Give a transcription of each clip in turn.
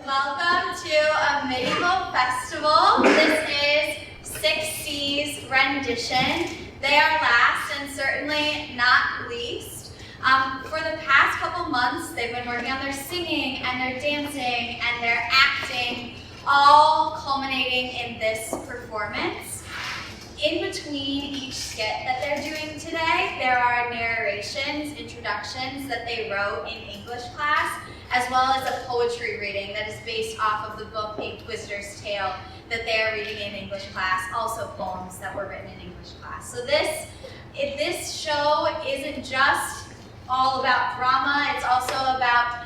Welcome to a medieval festival. This is 6C's rendition. They are last and certainly not least. For the past couple months, they've been working on their singing and their dancing and their acting, all culminating in this performance. In between each skit that they're doing today, there are narrations, introductions that they wrote in English class, as well as a poetry reading that is based off of the book, The Inquisitor's Tale, that they are reading in English class, also poems that were written in English class. So this show isn't just all about drama, it's also about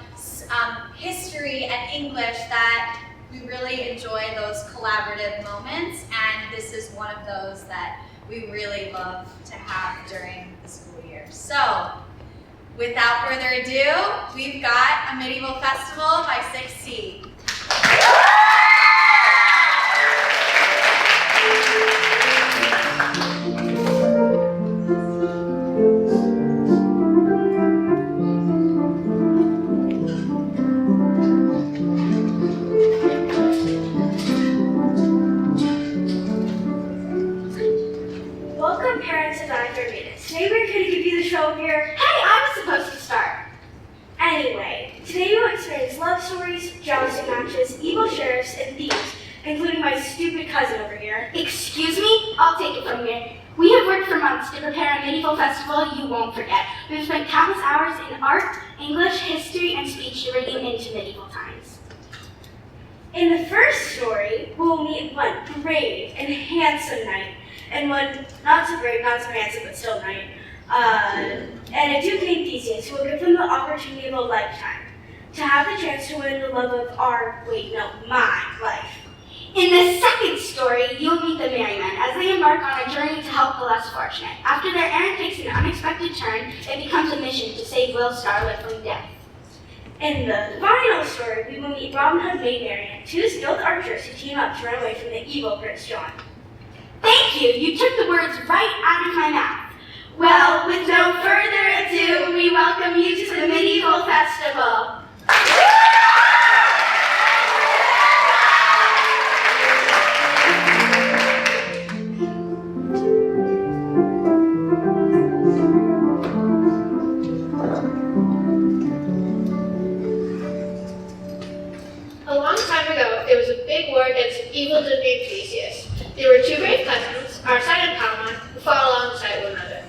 history and English that we really enjoy those collaborative moments, and this is one of those that we really love to have during the school year. So, without further ado, we've got a medieval festival by 6C. Welcome, parents of Archery. Today we're going to give you the show here. Hey, I was supposed to start. Anyway, today you will experience love stories, jousting matches, evil sheriffs, and thieves, including my stupid cousin over here. Excuse me? I'll take it from here. We have worked for months to prepare a medieval festival you won't forget. We've spent countless hours in art, English, history, and speech to bring you into medieval times. In the first story, we'll meet one brave and handsome knight, and one not so brave, not so handsome, but still knight, and a duke named Theseus, who will give them the opportunity of a lifetime to have the chance to win the love of my life. In the second story, you'll meet the Merrymen as they embark on a journey to help the less fortunate. After their errand takes an unexpected turn, it becomes a mission to save Will Starlet from death. In the final story, we will meet Robin Hood Maid Marian, two skilled archers who team up to run away from the evil Prince John. Thank you! You took the words right out of my mouth. Well, with no further ado, we welcome you to the medieval festival. A long time ago, there was a big war against an evil duke named Theseus. There were two brave cousins, Archery and Palmon, who fought alongside one another.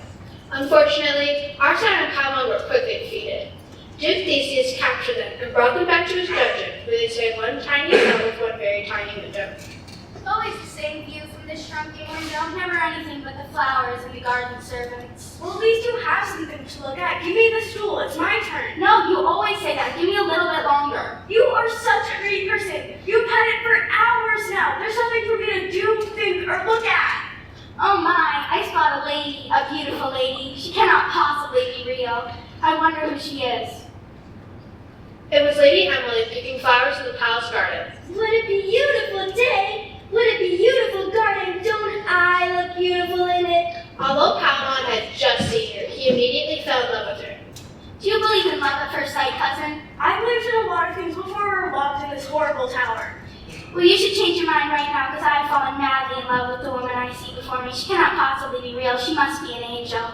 Unfortunately, Archery and Palmon were quickly defeated. Duke Theseus captured them and brought them back to his dungeon, where they shared one tiny cell with one very tiny window. Always the same view from this shrunken window. Never anything but the flowers and the garden servants. Well, these two have something to look at. Give me the stool. It's my turn. No, you always say that. Give me a little bit longer. You are such a great person. You've had it for hours now. There's something for me to do, think, or look at. Oh my, I spot a lady, a beautiful lady. She cannot possibly be real. I wonder who she is. It was Lady Emily picking flowers in the palace garden. What a beautiful day. What a beautiful garden. Don't I look beautiful in it? Although Palmon had just seen her, he immediately fell in love with her. Do you believe in love at first sight, cousin? I've lived in a lot of things before we were locked in this horrible tower. Well, you should change your mind right now, because I have fallen madly in love with the woman I see before me. She cannot possibly be real. She must be an angel.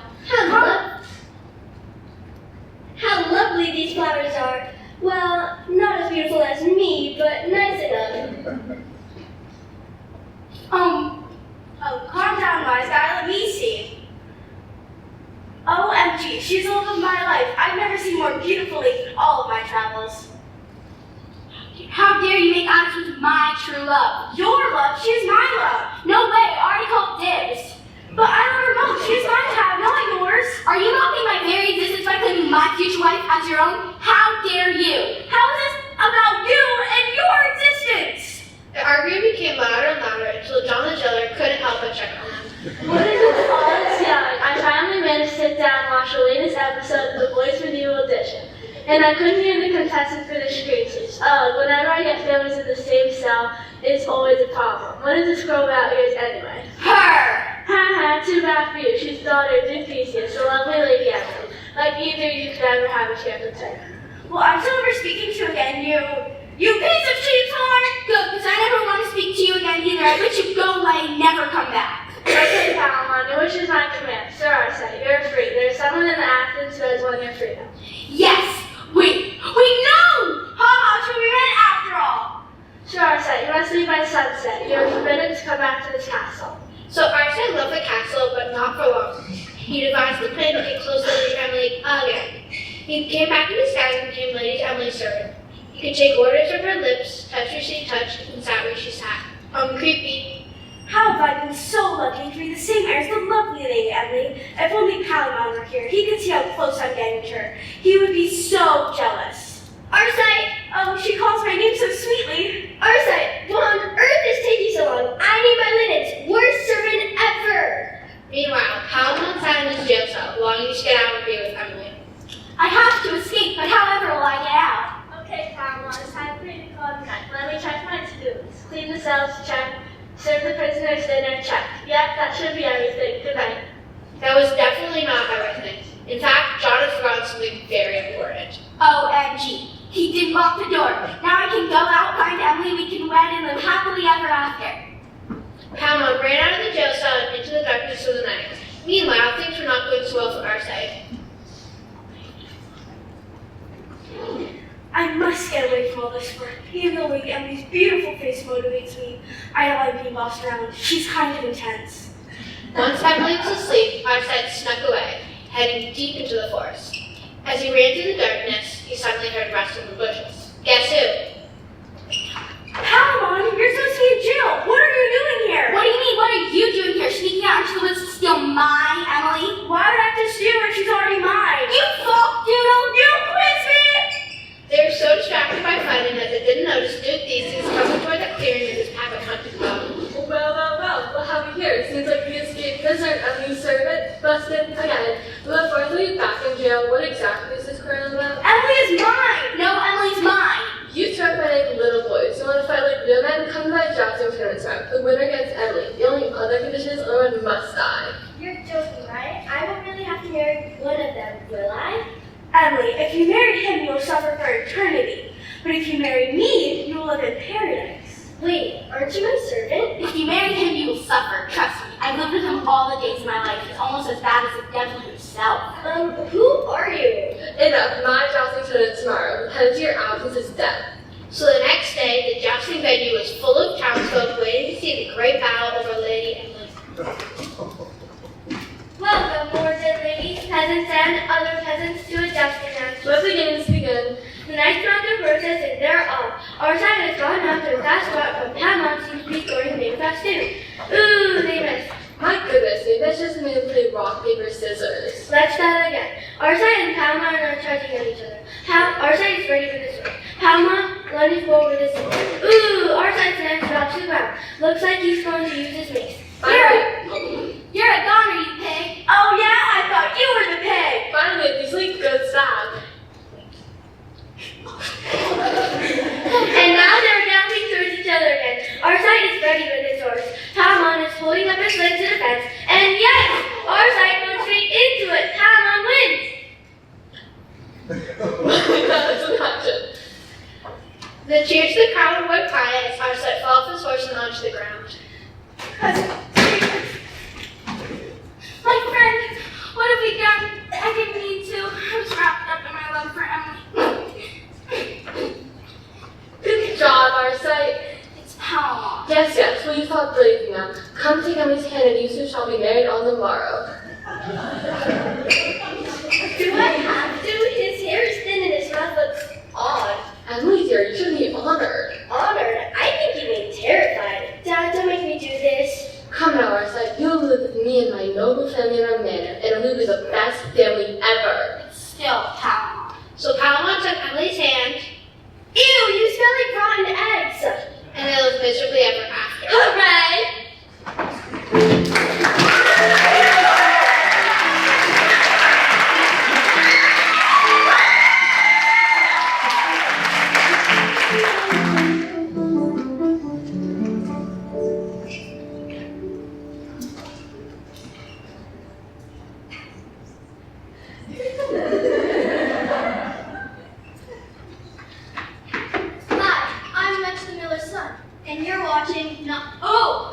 How lovely these flowers are. Well, not as beautiful as me, but nice enough. Calm down, wise guy. Let me see. OMG, she's the love of my life. I've never seen more beautiful lady in all of my travels. How dare you make eyes with my true love? Your love? She's my love. No way, I already called dibs. But I love her most. She's mine to have, not yours. Are you mocking my very existence by claiming my future wife as your own? How dare you? How is this about you and your existence? The argument became louder and louder until John the jailer couldn't help but check on them. What is all this yelling? I finally managed to sit down and watch the latest episode of The Boys Medieval Edition. And I couldn't hear the contestants for the screeches. Whenever I get families in the same cell, it's always a problem. What is this girl about yours anyway? Her! Ha, too bad for you. She's the daughter of Duke Theseus, the lovely Lady Emily. Like either you could ever have a chance with her. Well, I'm so over speaking to you again. You piece of sheep's horn! Good, because I never want to speak to you again either. I let you go away and never come back. Okay, Palamon, your wish is my command. Sir Arcite, you're free. There is someone in the Athens who has won your freedom. Yes! Wait, no! Ha, should we run after all? Sir Arcite, you must leave by sunset. You are forbidden to come back to this castle. So Arcite left the castle, but not for long. He devised the plan to get close to Lady Emily again. He came back in disguise and became Lady Emily's servant. He could take orders from her lips, touch where she touched, and sat where she sat. Creepy. How have I been so lucky to be the same heirs as the lovely Lady Emily? If only Palamon were here, he could see how close I'm getting to her. He would be so jealous. Arcite! Oh, she calls my name so sweetly. Arcite! What on earth is taking so long? I need my linens! Worst servant ever! Meanwhile, Palamon sat in his jail cell, longing to get out and be with Emily. I have to escape, but however will I get out? Okay, Palamon, it's time for you to call it night. Let me check my to-do list. Clean the cells, check. Serve the prisoners dinner, check. Yep, that should be everything. Good night. That was definitely not everything. In fact, John had forgotten something very important. OMG. He didn't lock the door. Now I can go out, find Emily, we can wed and live happily ever after. Palamon ran out of the jail cell and into the darkness of the night. Meanwhile, things were not going so well for Arcite. I must get away from all this work. Even though Lady Emily's beautiful face motivates me, I don't like being bossed around. She's kind of intense. Once Emily was asleep, Arcite snuck away, heading deep into the forest. As he ran through the darkness, he suddenly heard rustling in the bushes. Guess who? Palamon, you're supposed to be in jail. What are you doing here? What do you mean? What are you doing here, sneaking out into the woods to steal my Emily? Why would I have to steal her? She's already mine. You folk doodle! You quiz me! They were so distracted by fighting that they didn't notice Duke Theseus coming toward the clearing with his pack of hunted dogs. Well, what have we here? Seems like we escaped prisoner and new servant busted again. We look forward to you back in jail. What exactly is this quarrel about? Emily is mine! No, Emily's mine. You struck by like little boys. You want to fight like real men? Come to my jousting tournament round. The winner gets Emily. The only other condition is Owen must die. You're joking, right? I won't really have to marry one of them, will I? Emily, if you married him, you'll suffer for eternity. But if you marry me, you will live in paradise. Wait, aren't you my servant? If you marry him, you will suffer. Trust me. I've lived with him all the days of my life. It's almost as bad as the devil himself. Who are you? Enough. My jousting tournament tomorrow. The penalty to your absence is death. So the next day, the jousting venue was full of townsfolk waiting to see the great battle over Lady Emily. Welcome, lords and ladies, peasants and other peasants to a jousting match. Let the games begin. The knights mount their horses and they're off. Our side has gone after a fast shot, but Palamon seems to be scoring big fast too. Ooh, they missed. My goodness, maybe that's just made to play rock, paper, scissors. Let's try that again. Our side and Palamon are charging at each other. Our side is ready for this one. Palamon lunges forward with his sword. Ooh, our side's next drops to the ground. Looks like he's going to use his mace. You're a goner, you pig. Oh yeah, I thought you were the pig. Finally, these like good sound. And now they're dancing towards each other again. Our side is ready with his horse. Palamon is holding up his leg to the fence. And yes, our side goes straight into it. Palamon wins. That's imagine. The cheers to the crowd went quiet as Arcite fell off his horse and onto the ground. My friend, what have we done? I didn't mean to. I was wrapped up in my love for Emily. Good job, Arcite. It's Palamon. Yes, well you fought bravely now. Come take Emily's hand and you two shall be married on the morrow. Do I have to? His hair is thin and his mouth looks odd. Emily dear, you should be honored. Honored? I think you mean terrified. Dad, don't make me do this. Come now, Arcite, you'll live with me and my noble family in our manor, and it'll be the best family ever. It's still Palamon. So Palamon took Emily's hand, Ew, you smell like rotten eggs. and they lived miserably ever after. Hooray! And you're watching not. Oh!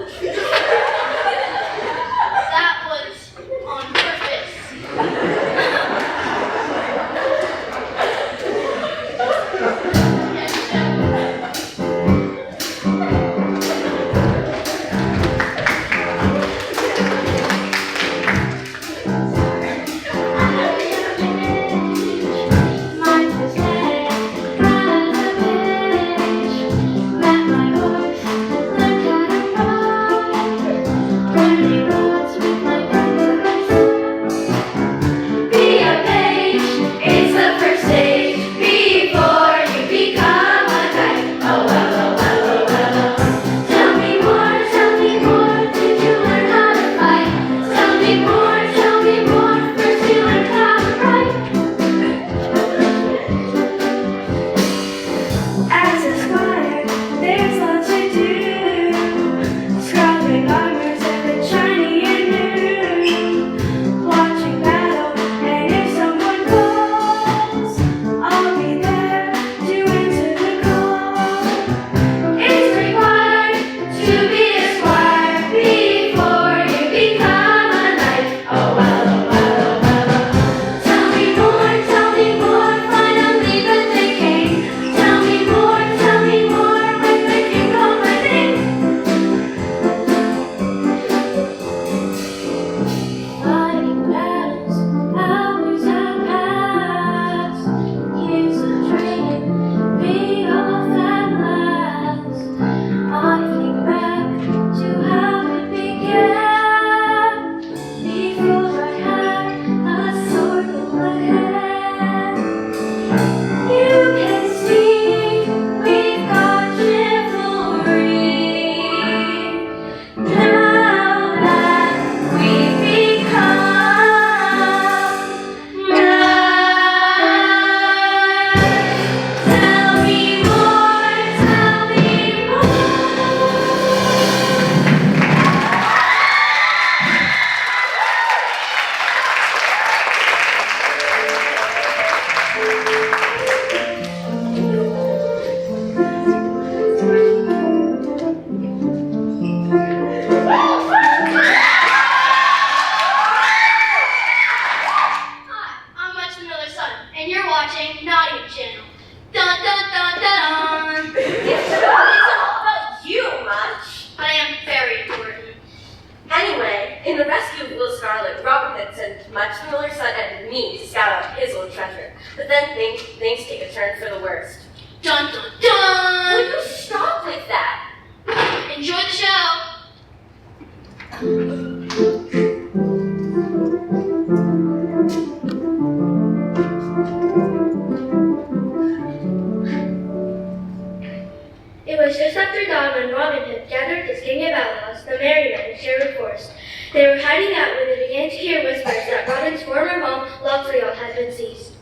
That was on purpose. It was just after dawn when Robin Hood gathered his gang of outlaws, the merry men of Sherwood Forest. They were hiding out when they began to hear whispers that Robin's former home, Locksley, had been seized.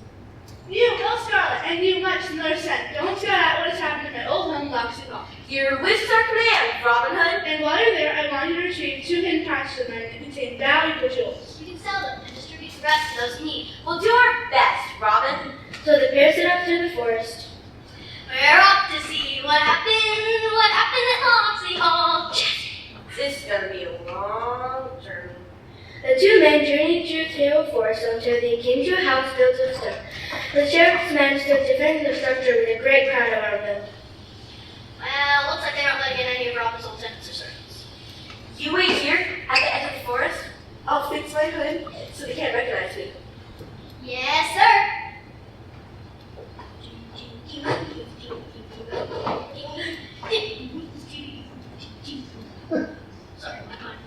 You, Will Scarlet, and you, much another scent. Don't scout out what has happened in my old home, Locksley Hall. Your wishes are command, Robin Hood. And while you're there, I want you to retrieve 2 hidden pouches of mine that contain valuable jewels. You can sell them and distribute the rest to those in need. We'll do our best, Robin. So the pair set off through the forest. We're off to see what happened at Locksley Hall. This is gonna be a long journey. The 2 men journeyed through the forest until they came to a house built of stone. The sheriff's men stood defending the structure with a great crowd around them. Well, looks like they aren't letting in any of Robin's old tenants or servants. You wait here at the edge of the forest. I'll fix my hood so they can't recognize me. Yes, sir. Sorry, my mind.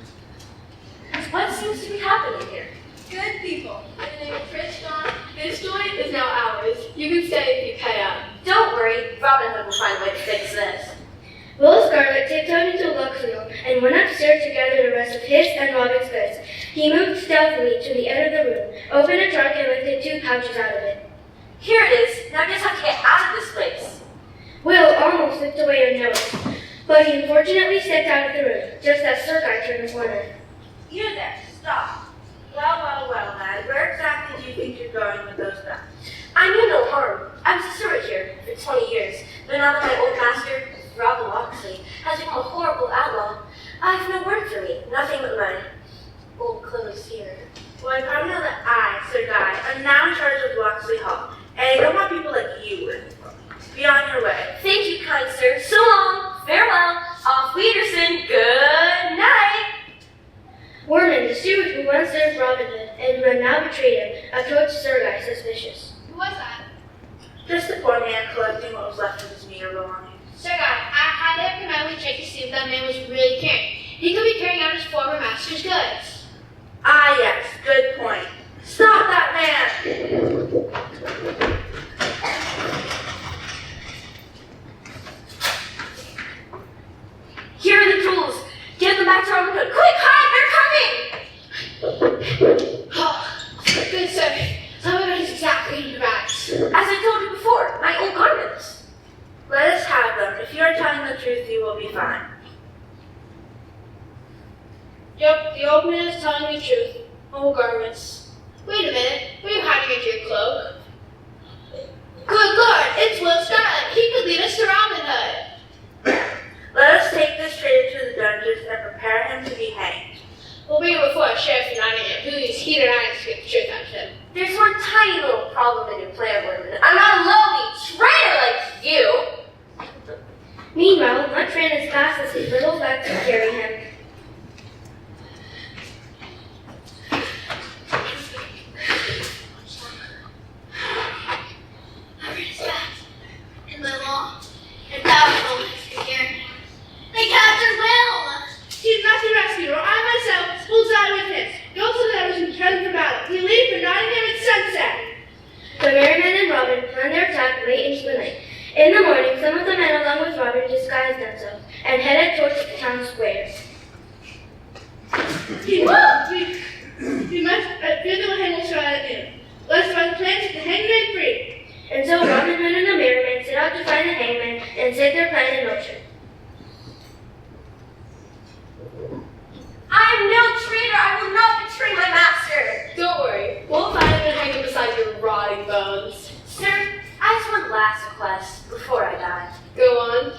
What seems to be happening here? Good people. In the name of Prince John, this joint is now ours. You can stay if you pay up. Don't worry, Robin Hood will find a way to fix this. Will Scarlet tiptoed into Locksley and went upstairs to gather the rest of his and Robin's goods. He moved stealthily to the end of the room, opened a trunk, and lifted 2 pouches out of it. Here it is. Now I just have to get out of this place. Will almost slipped away unnoticed, but he unfortunately stepped out of the room just as Sir Guy turned the corner. You there, stop. Well, lad, where exactly do you think you're going with those guns? I knew no harm. I was a servant here for 20 years, but now that my old master Robin Locksley, has become a horrible outlaw. I've no word for me, nothing but my old clothes here. Well, I probably know that I, Sir Guy, am now in charge of Locksley Hall, and I don't want people like you working for me. Be on your way. Thank you, kind sir. So long. Farewell. Auf Wiedersehen. Good night. Warman, the steward who once served Robin Hood and who had now betrayed him, approached Sir Guy suspicious. Who was that? Just a poor man collecting what was left of his meager belongings. Sir Guy, I highly recommend we check to see if that man was really carrying. He could be carrying out his former master's goods. Ah, yes. Good point. Stop that man! Here are the tools. Give them back to Robin Hood. Quick, hide! They're coming! Oh, good sir. Some of it is exactly in the rags. As I told you before, my old garments. Let us have them. If you are telling the truth, you will be fine. Yep, the old man is telling the truth. Old garments. Wait a minute. Were you hiding under your cloak? Good lord, it's Will Scarlet. He could lead us to Robin Hood. Let us take this traitor to the dungeons and prepare him to be hanged. We'll bring him before a sheriff in Nottingham who is he denies to get the truth out of him. There's one tiny little problem in your plan, Warman. I'm not a lowly traitor like you. Meanwhile, Mutt ran as fast as his little legs could carry him. I ran as fast and my long and powerful legs could carry me. They captured Will! He's not the rescuer. I myself will die with him. Go to the others and prepare them for battle. We leave for Nottingham at sunset. The Merryman and Robin planned their attack late into the night. In the morning, some of the men along with Robin disguised themselves and headed towards the town square. We must fear the hanging shot at noon. Let's find plans to hang men free. And so Robin Hood and the Merryman set out to find the hangman and set their plan in motion. I am no traitor. I will not betray my master. Don't worry. We'll find him and hang him beside your rotting bones. Sir, I have one last request before I die. Go on.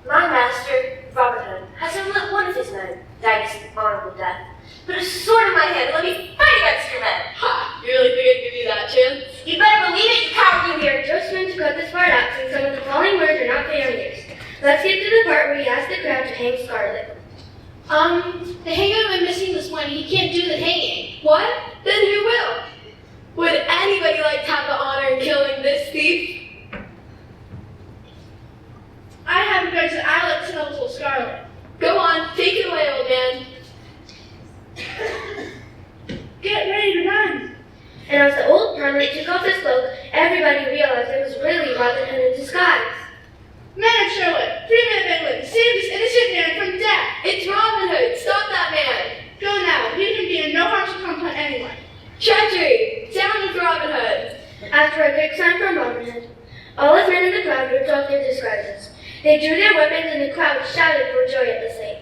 My master, Robin Hood, has only let one of his men die a honorable death. Put a sword in my hand and let me fight against your men. Ha! You really think I'd give you that chance? You better believe it, you cowardly We are just going to cut this part out since some of the following words are not familiar. Let's get to the part where he asked the crowd to hang Scarlet. The hangman went missing this morning. He can't do the hanging. What? Then who will? Would anybody like to have the honor in killing this thief? I have a grudge that I like to tell little Scarlet. Go on, take it away, old man. Get ready to run. And as the old prelate took off his cloak, everybody realized it was really Robin Hood in disguise. Men of Sherwood, free men of England, save this innocent man from death. It's Robin Hood. Stop that man. Go now. You can be in no harm to come upon anyone. Treachery. Down with Robin Hood. After a quick sign from Robin Hood, all his men in the crowd ripped off their disguises. They drew their weapons and the crowd shouted for joy at the sight.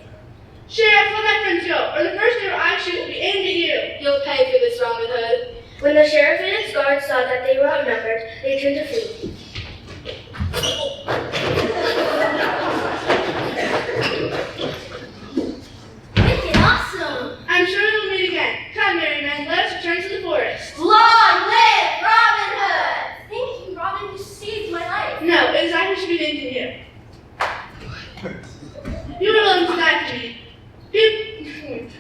Sheriff, let my friends go, or the first arrow I shoot will be aimed at you. You'll pay for this, Robin Hood. When the sheriff and his guards saw that they were outnumbered, they turned to flee. Wicked awesome! I'm sure we'll meet again. Come, Merryman, let us return to the forest. Long live Robin Hood! Thank you, Robin, you saved my life. No, it is I who should be thanking you. You were willing to die for me.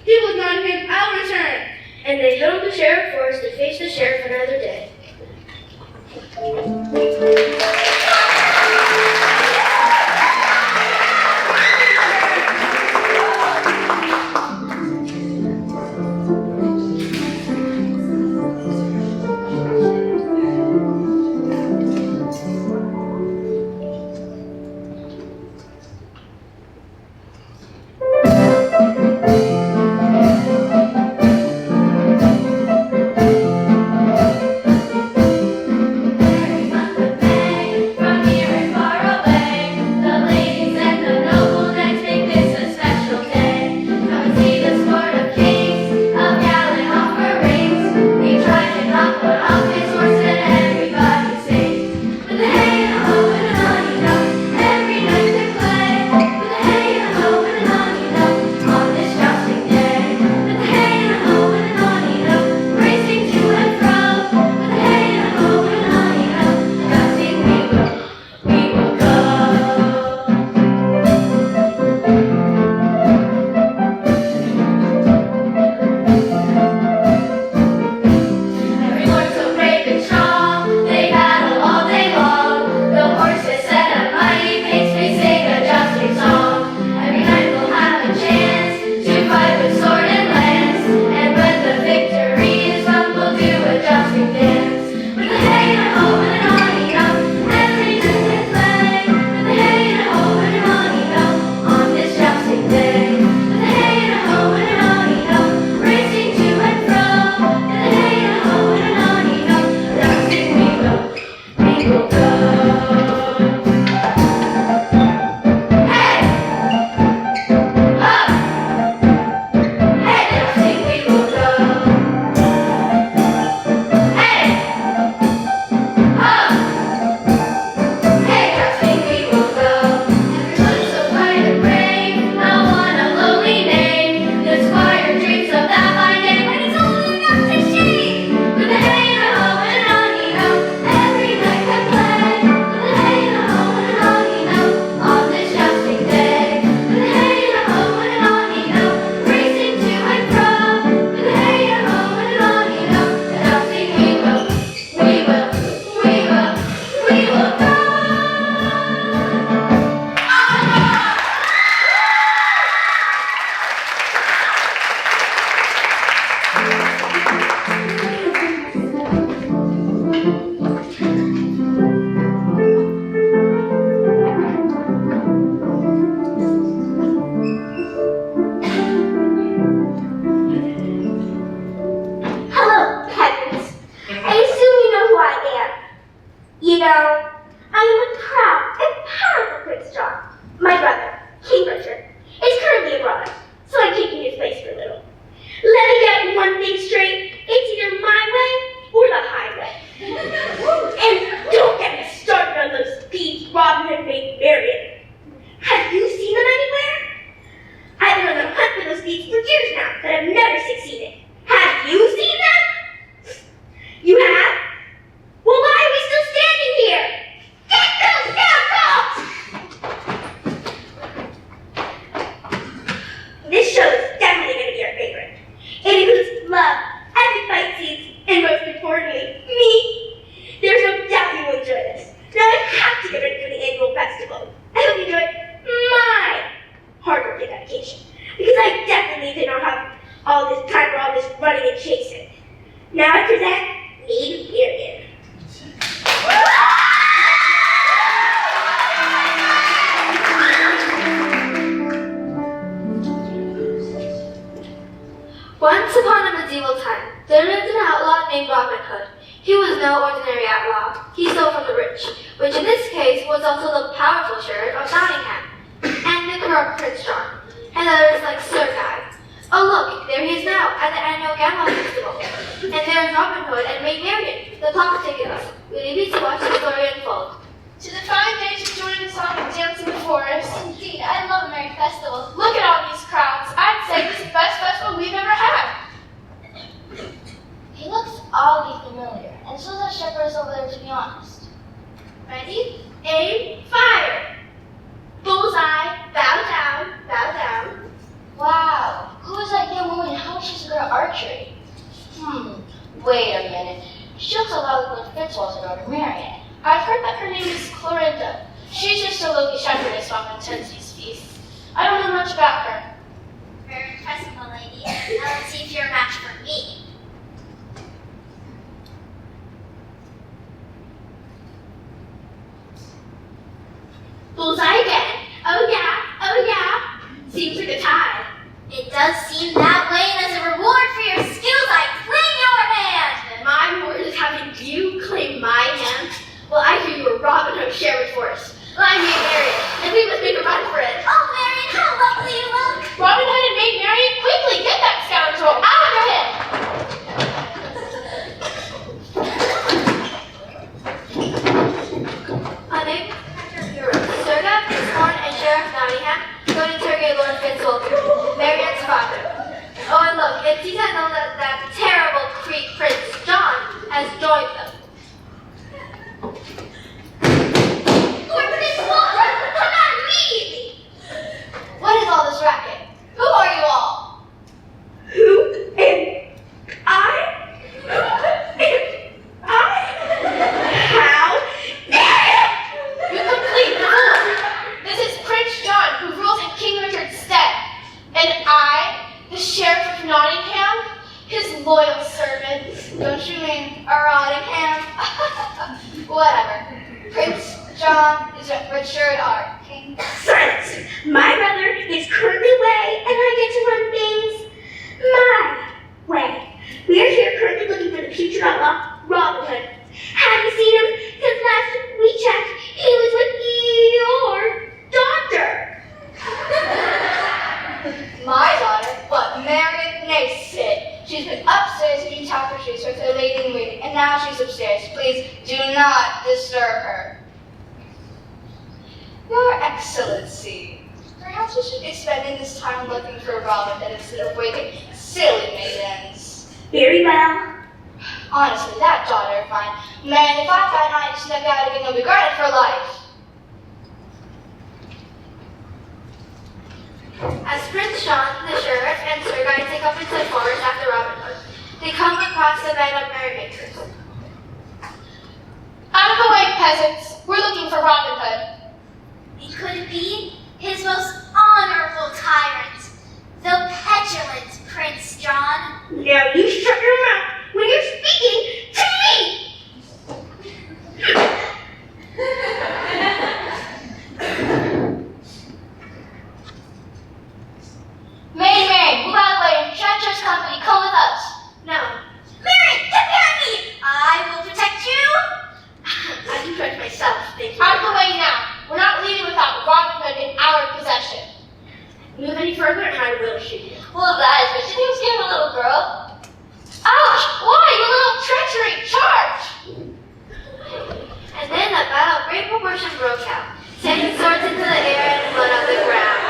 People of Nottingham, I'll return. And they held the sheriff forced to face the sheriff another day. no ordinary outlaw. He stole from the rich, which in this case was also the powerful sheriff of Nottingham, and the corrupt Prince John, and others like Sir Guy. Oh look, there he is now, at the annual Gala Festival. And there is Robin Hood and Maid Marian, the plot thickens. We leave you to watch the story unfold. To the fine days of joining us on and dancing in the forest. Indeed, I love Merry Festival. Look at all these crowds. I'd say this is the best festival we've ever had. He looks oddly familiar, and so does Shepherd's over there, to be honest. Ready? Aim, fire. Bullseye, bow down, bow down. Wow, who is that young woman and how is she so good at archery? Wait a minute. She looks a lot like Lord Fitzwall's daughter, Marian. I've heard that her name is Clorinda. She's just a local shepherdess on attends these feasts. I don't know much about her. Very impressive, my lady. Now let's see if you're a match for me. Bullseye again. Oh yeah, oh yeah. Seems like a tie. It does seem that way, and as a reward for your skills, I claim your hand! My reward is having you claim my hand. Well, I hear you were Robin Hood of Sherwood Forest. Well, I'm Maid Marian, and we must make a run for it. Oh, Marian, how lovely you look! Robin Hood and Maid Marian, quickly get that scoundrel out of your head! Unable to catch our heroes, Sir Guy, Horn, and Sheriff Nottingham go to interrogate Lord Fitzwall, Marian's father. Oh, and look, it's easy to know that terrible Creek Prince John has joined them. Lord Fitzwall, come out immediately! What is all this racket? Who are you all? Who am I? How dare You complete fool! This is Prince John, who rules in King Richard's stead. And I, the Sheriff of Nottingham, his loyal servant. Don't you mean Nottingham? Whatever. Prince John is Richard our king. Silence! My brother is currently away, and I get to run things my way. We are here currently looking for the future outlaw, Robin Hood. Have you seen him? Because last we checked, he was with your daughter. My daughter? What, Marian? Nay, sit. She's been upstairs eating tapestries with her lady in waiting, and now she's upstairs. Please do not disturb her. Your Excellency, perhaps we should be spending this time looking for Robin Hood instead of waiting silly maidens. Very well. Honestly, that daughter of mine, man, if I find out she's that guy again, he'll be guarded for life. As Prince John, the sheriff, and Sir Guy take up into the forest after Robin Hood, they come across the band of merrymakers. Out of the way, peasants! We're looking for Robin Hood. It could be his most honorable tyrant, the petulant Prince John. Now you shut your mouth when you're speaking to me! Maid, move out of the way and treacherous company, come with us. No. Marian, depend on me! I will protect you! I can protect myself, thank you. Out of the way now. We're not leaving without Robin Hood in our possession. Move any further and I will shoot you. Well, that is what you was giving a little girl. Ouch! Why, you little treachery! Charge! And then a battle of great proportion broke out, sending swords into the air and blood on the ground.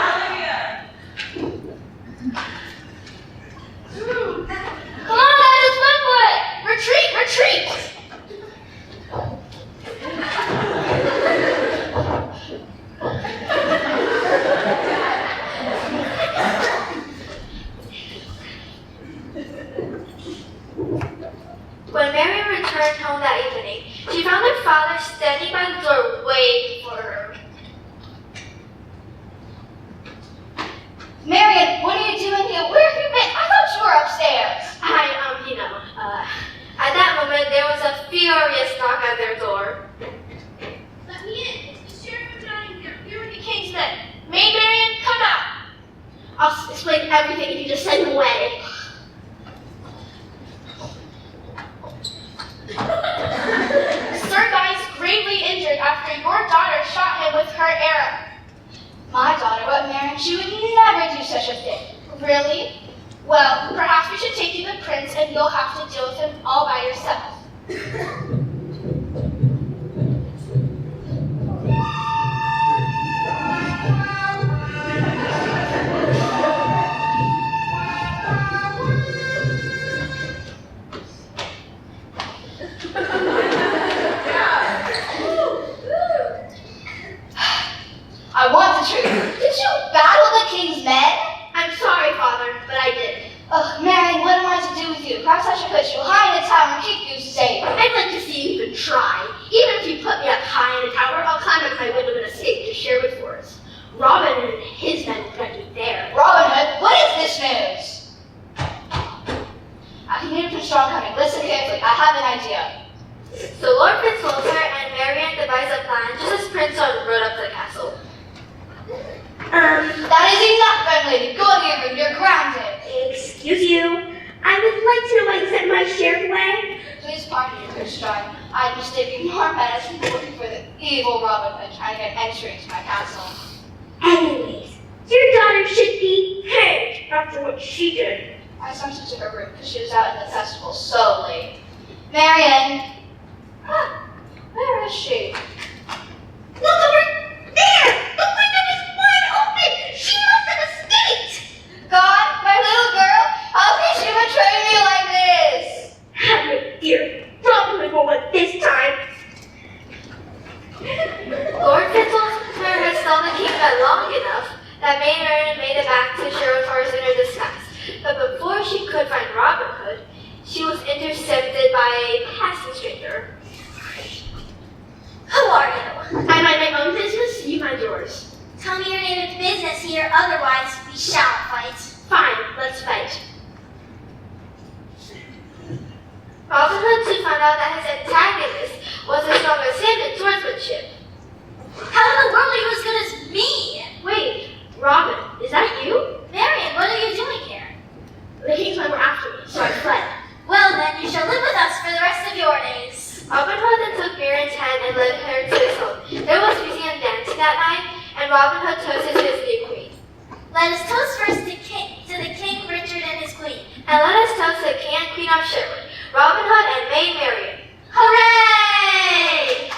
Come on, guys, let's wait for it! Retreat! Retreat! When Marian returned home that evening, she found her father standing by the door waiting for her. and she would never do such a thing. Really? Well, perhaps we should take you the prince and you'll have to deal with him all by yourself. I want the truth. Did you battle the king's men? I'm sorry, Father, but I did. Ugh, Marion, what am I to do with you? Perhaps I should put you high in the tower and keep you safe. I'd like to see you even try. Even if you put me up high in a tower, I'll climb up my window in a safe to share with Forrest. Robin and his men will get me there. Robin Hood, what is this news? I can hear Prince John coming. Listen carefully. I have an idea. So Lord Prince Walter and Marian devised a plan just as Prince John rode up to the castle. That is enough, young lady. Go to your room. You're grounded. Excuse you. I would like to know why you sent my sheriff away. Please pardon me, Prince John. I'm mistaking your medicine looking for the evil Robin Hood trying to get entry into my castle. Anyways, your daughter should be hanged after what she did. I sent her to her room because she was out in the festival so late. Marion! Where is she? Look over there! The window is wide open! She must have escaped! God, my little girl, how can she betray me like this? Have it, dear. Probably won't want this time. Lord Prince Walter had stalked the king bed long enough that Marian made it back to Sherwood Forest in her disguise. But before she could find Robin Hood, she was intercepted by a passing stranger. Who are you? I mind my own business, you mind yours. Tell me your name and business here, otherwise we shall fight. Fine, let's fight. Robin Hood soon found out that his antagonist was as strong as him in swordsmanship. How in the world are you as good as me? Wait, Robin, is that you? Marion, what are you doing here? The king's men were after me, so I fled. Well then, you shall live with us for the rest of your days. Robin Hood then took Marian's hand and led her to his home. There was music and dancing that night, and Robin Hood toasted his new queen. Let us toast first to the King Richard and his queen. And let us toast the king and queen of Sherwood, Robin Hood and Maid Marian. Hooray!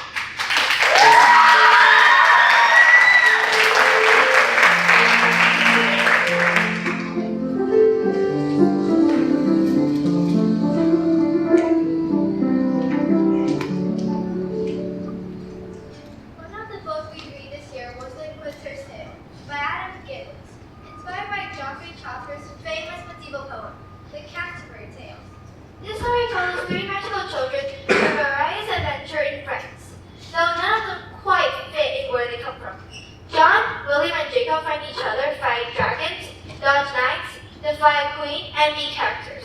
One of the books we read this year was The Inquisitor's Tale by Adam Gibbons, inspired by Geoffrey Chaucer's famous medieval poem, The Canterbury Tales. This story follows three magical children who have a various adventure in France, though none of them quite fit in where they come from. John, William, and Jacob find each other, fight dragons, dodge knights, defy a queen, and be characters.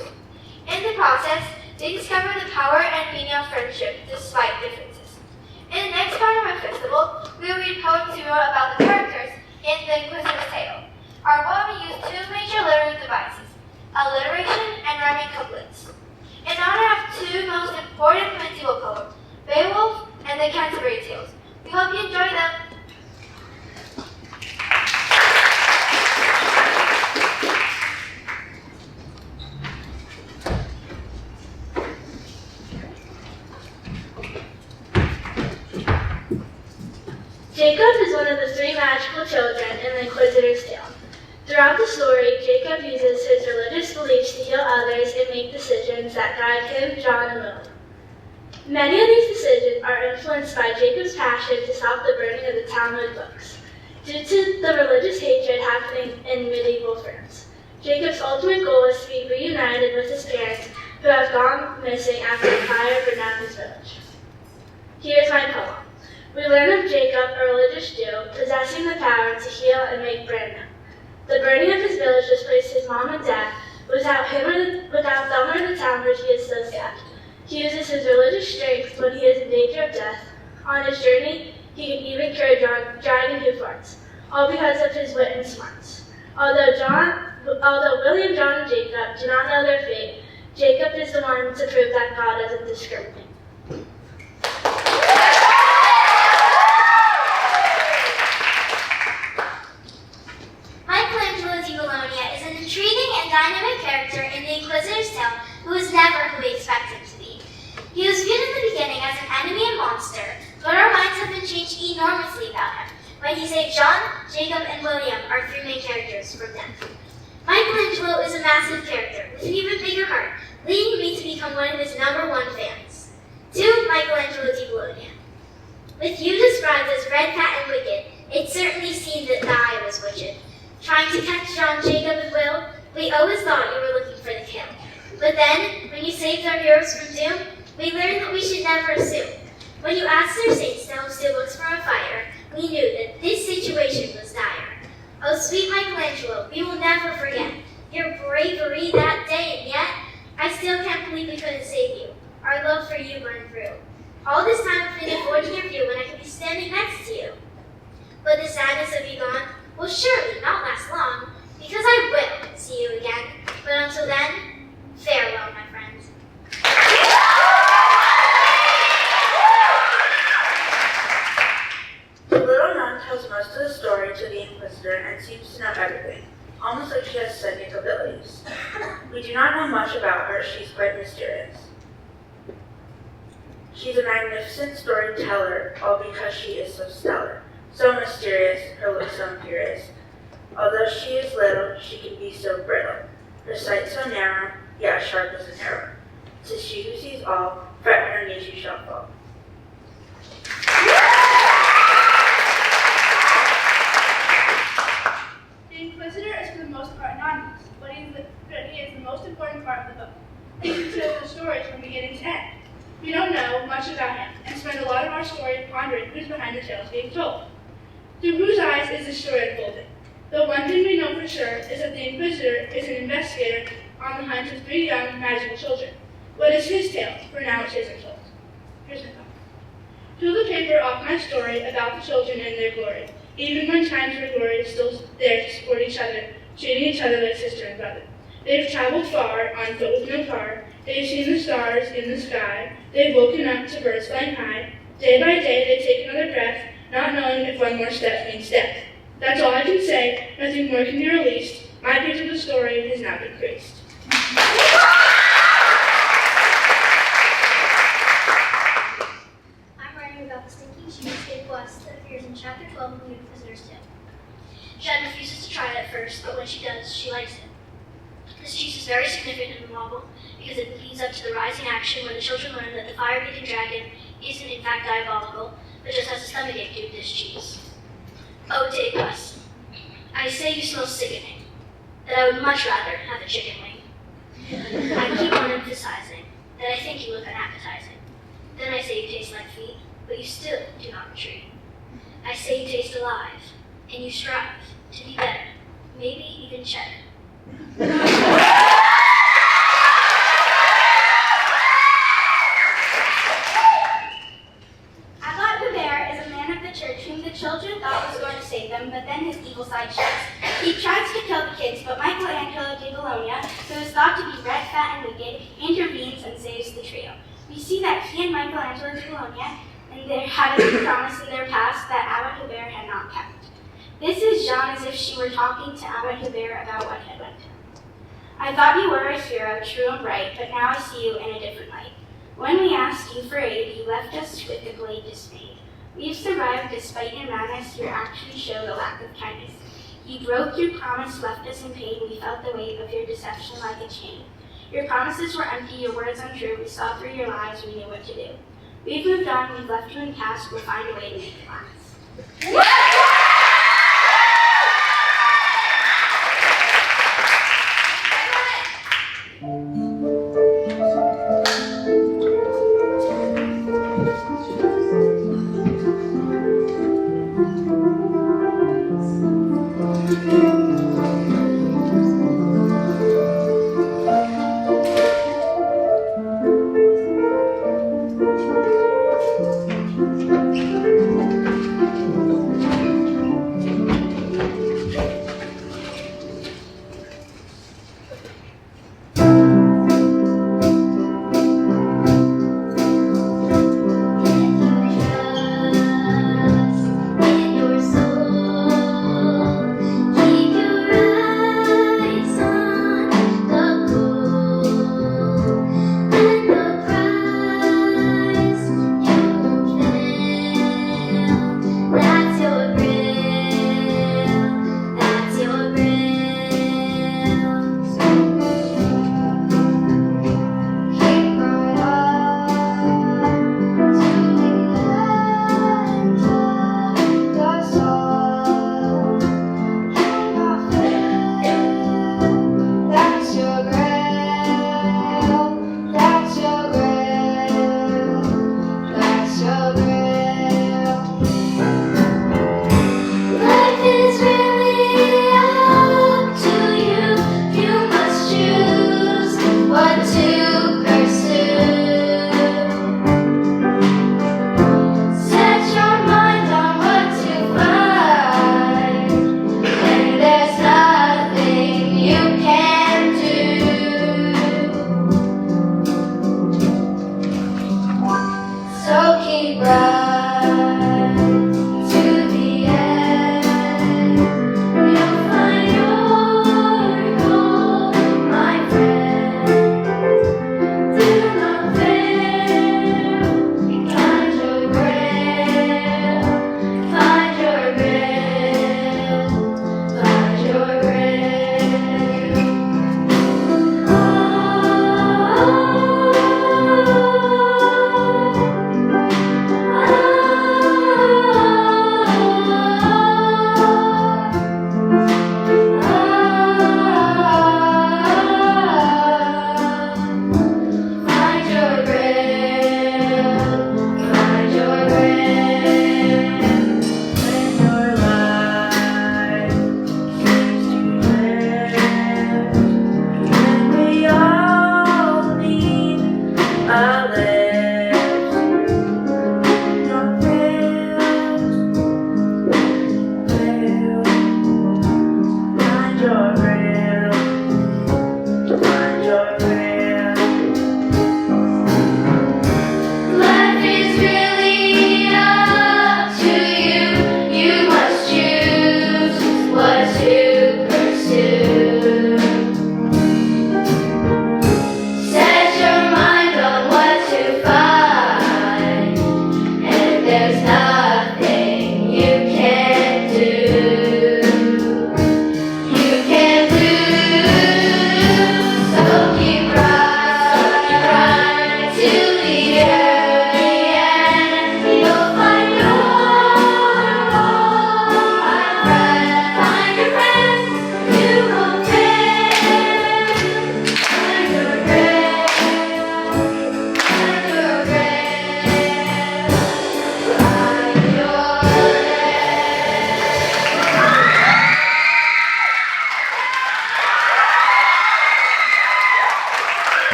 In the process, they discover the power and meaning of friendship despite differences. In the next part of our festival, we will read poems we wrote about the characters in The Inquisitor's Tale. Our poem used two major literary devices, alliteration and rhyming couplets. In honor of two most important medieval poems, Beowulf and The Canterbury Tales. We hope you enjoy them. Jacob is one of the three magical children in the Inquisitor's Tale. Throughout the story, Jacob uses his religious beliefs to heal others and make decisions that guide him, John, and William. Many of these decisions are influenced by Jacob's passion to stop the burning of the Talmud books, due to the religious hatred happening in medieval France. Jacob's ultimate goal is to be reunited with his parents who have gone missing after the fire burned down his village. Here's my poem. We learn of Jacob, a religious Jew, possessing the power to heal and make brand new. The burning of his village displaced his mom and dad. Without them or the Talmud, he is still sad. He uses his religious strength when he is in danger of death. On his journey, he can even cure dragon who farts, all because of his wit and smarts. Although William, John, and Jacob do not know their fate, Jacob is the one to prove that God doesn't discriminate. dynamic character in the Inquisitor's tale who was never who we expect him to be. He was viewed in the beginning as an enemy and monster, but our minds have been changed enormously about him. When he saved John, Jacob, and William, our three main characters, from death. Michelangelo is a massive character with an even bigger heart, leading me to become one of his #1 fans. To Michelangelo di Bologna. With you described as red, fat, and wicked, it certainly seemed that the eye was wicked. Trying to catch John, Jacob, and Will, we always thought you were looking for the kill. But then, when you saved our heroes from doom, we learned that we should never assume. When you asked their saints to help steal books from a fire, we knew that this situation was dire. Oh, sweet Michelangelo, we will never forget your bravery that day, and yet, I still can't believe we couldn't save you. Our love for you burned through. All this time I've been avoiding your view when I could be standing next to you. But the sadness of you gone will surely not last long, because I will see you again. But until then, farewell, my friends. The little nun tells most of the story to the Inquisitor and seems to know everything, almost like she has psychic abilities. We do not know much about her, she's quite mysterious. She's a magnificent storyteller, all because she is so stellar, so mysterious, her looks so imperious. Although she is little, she can be so brittle, her sight so narrow, yet sharp as an arrow. 'Tis she who sees all, fret her knees you shall fall. The Inquisitor is for the most part anonymous, but he is the most important part of the book. He tells the stories from beginning to end. We don't know much about him, and spend a lot of our story pondering who's behind the tales being told. Through whose eyes is the story unfolding? The one thing we know for sure is that the Inquisitor is an investigator on the hunt of 3 young magical children. What is his tale? For now it isn't told. Here's my thought. Peel the paper off my story about the children and their glory, even when times where glory is still there to support each other, treating each other like sister and brother. They've traveled far on foot with no car. They've seen the stars in the sky. They've woken up to birds flying high. Day by day they take another breath, not knowing if one more step means death. That's all I can say. Nothing more can be released. My page of the story has now been creased. I'm writing about the stinking cheesecake blast that appears in chapter 12 of the Inquisitor's Tale. Jen refuses to try it at first, but when she does, she likes it. This cheese is very significant in the novel because it leads up to the rising action where the children learn that the fire-breathing dragon isn't in fact diabolical, but just has a stomachache due to this cheese. Oh, take us. I say you smell sickening, that I would much rather have a chicken wing. I keep on emphasizing that I think you look unappetizing. Then I say you taste like feet, but you still do not retreat. I say you taste alive, and you strive to be better, maybe even cheddar. Children thought was going to save them, but then his evil side shows. He tries to kill the kids, but Michelangelo di Bologna, who is thought to be red, fat, and wicked, intervenes and saves the trio. We see that he and Michelangelo di Bologna and there had a big promise in their past that Abbot Hubert had not kept. This is Jean as if she were talking to Abbot Hubert about what had went down. I thought you were a hero, true and bright, but now I see you in a different light. When we asked you for aid, you left us with the blade dismayed. We've survived despite your madness, your actions showed a lack of kindness. You broke your promise, left us in pain, we felt the weight of your deception like a chain. Your promises were empty, your words untrue, we saw through your lies, we knew what to do. We've moved on, we've left you in past, we'll find a way to make it last.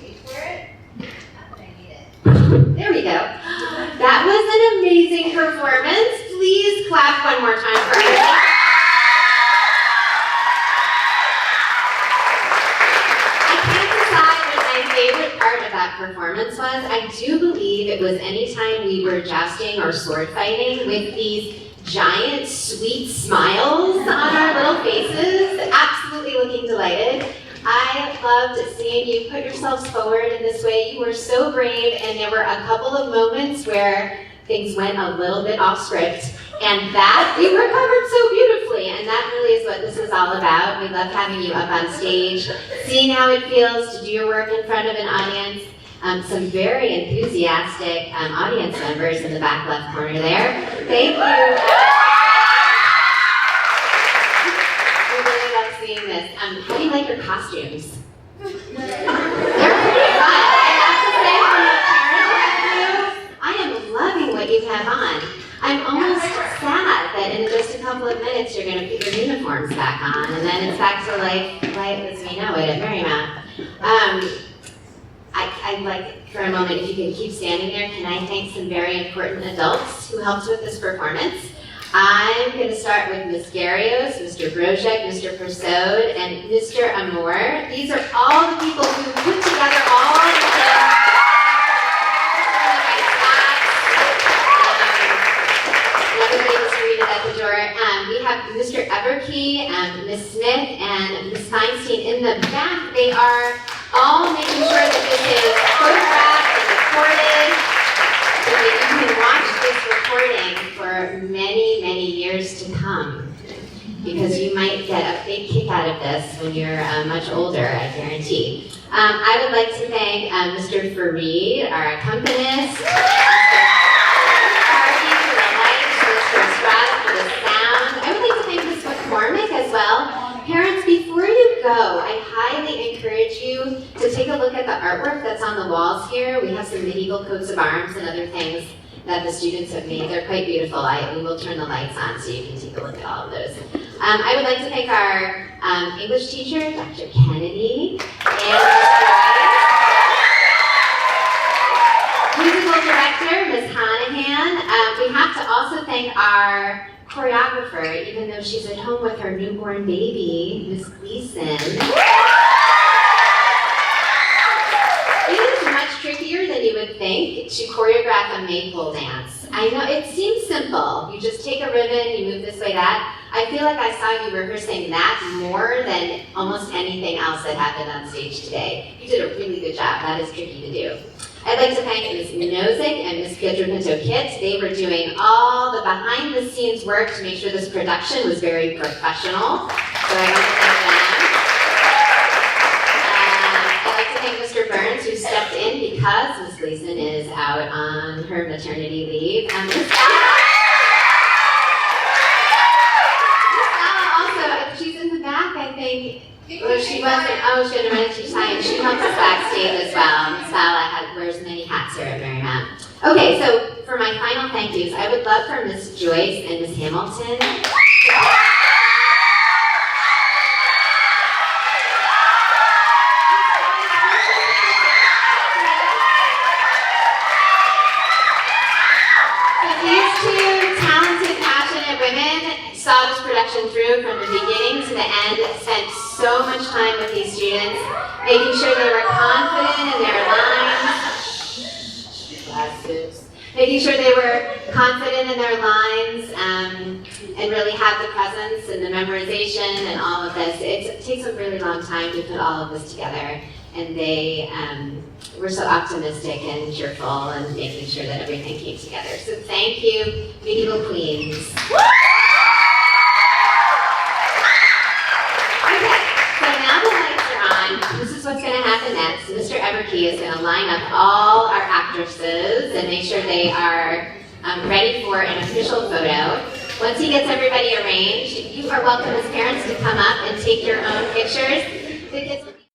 Wait for it. I need it. There we go. That was an amazing performance. Please clap one more time for Archery. Favorite part of that performance was, I do believe it was anytime we were jousting or sword fighting with these giant sweet smiles on our little faces, absolutely looking delighted. I loved seeing you put yourselves forward in this way. You were so brave, and there were a couple of moments where things went a little bit off script, and that we recovered so beautifully, and that really is what this is all about. We love having you up on stage, seeing how it feels to do your work in front of an audience. Some very enthusiastic audience members in the back left corner there. Thank you. We really love seeing this. How do you like your costumes? They're pretty fun. I have to say, from a parent point of view, I am loving what you have on. I'm almost sad that in just a couple of minutes you're going to put your uniforms back on, and then it's back to life as we know it at Marymount. I'd like, for a moment, if you could keep standing there, can I thank some very important adults who helped with this performance? I'm going to start with Ms. Garrios, Mr. Brozek, Mr. Persaud, and Mr. Amour. These are all the people who put together all of the at the door. We have Mr. Everkey, Ms. Smith, and Ms. Feinstein in the back. They are all making sure that this is photographed and recorded so that you can watch this recording for many, many years to come. Because you might get a big kick out of this when you're much older, I guarantee. I would like to thank Mr. Fareed, our accompanist, as well. Parents, before you go, I highly encourage you to take a look at the artwork that's on the walls here. We have some medieval coats of arms and other things that the students have made. They're quite beautiful. We will turn the lights on so you can take a look at all of those. I would like to thank our English teacher, Dr. Kennedy, and musical director, Ms. Hanahan. We have to also thank our choreographer, even though she's at home with her newborn baby, Ms. Gleason. It is much trickier than you would think to choreograph a maypole dance. I know, it seems simple. You just take a ribbon, you move this way, that. I feel like I saw you rehearsing that more than almost anything else that happened on stage today. You did a really good job. That is tricky to do. I'd like to thank Ms. Nozick and Ms. Pietropinto-Kitt. They were doing all the behind-the-scenes work to make sure this production was very professional. So I want to thank them. I'd like to thank Mr. Burns, who stepped in because Ms. Gleason is out on her maternity leave. Ms. Sala also, she's in the back, I think. Well, she wasn't. Oh, she had a red tie. She helps us backstage as well. Ms. Sala wears many hats here at Marymount. Okay, so for my final thank yous, I would love for Ms. Joyce and Ms. Hamilton. These two talented, passionate women saw this production through from the beginning to the end, spent so much time with these students, making sure they were confident in their lines, making sure they were confident in their lines, and really have the presence and the memorization and all of this. It takes a really long time to put all of this together, and they were so optimistic and cheerful and making sure that everything came together. So thank you, Medieval Queens. This is what's going to happen next. Mr. Everkey is going to line up all our actresses and make sure they are ready for an official photo. Once he gets everybody arranged, you are welcome as parents to come up and take your own pictures. The kids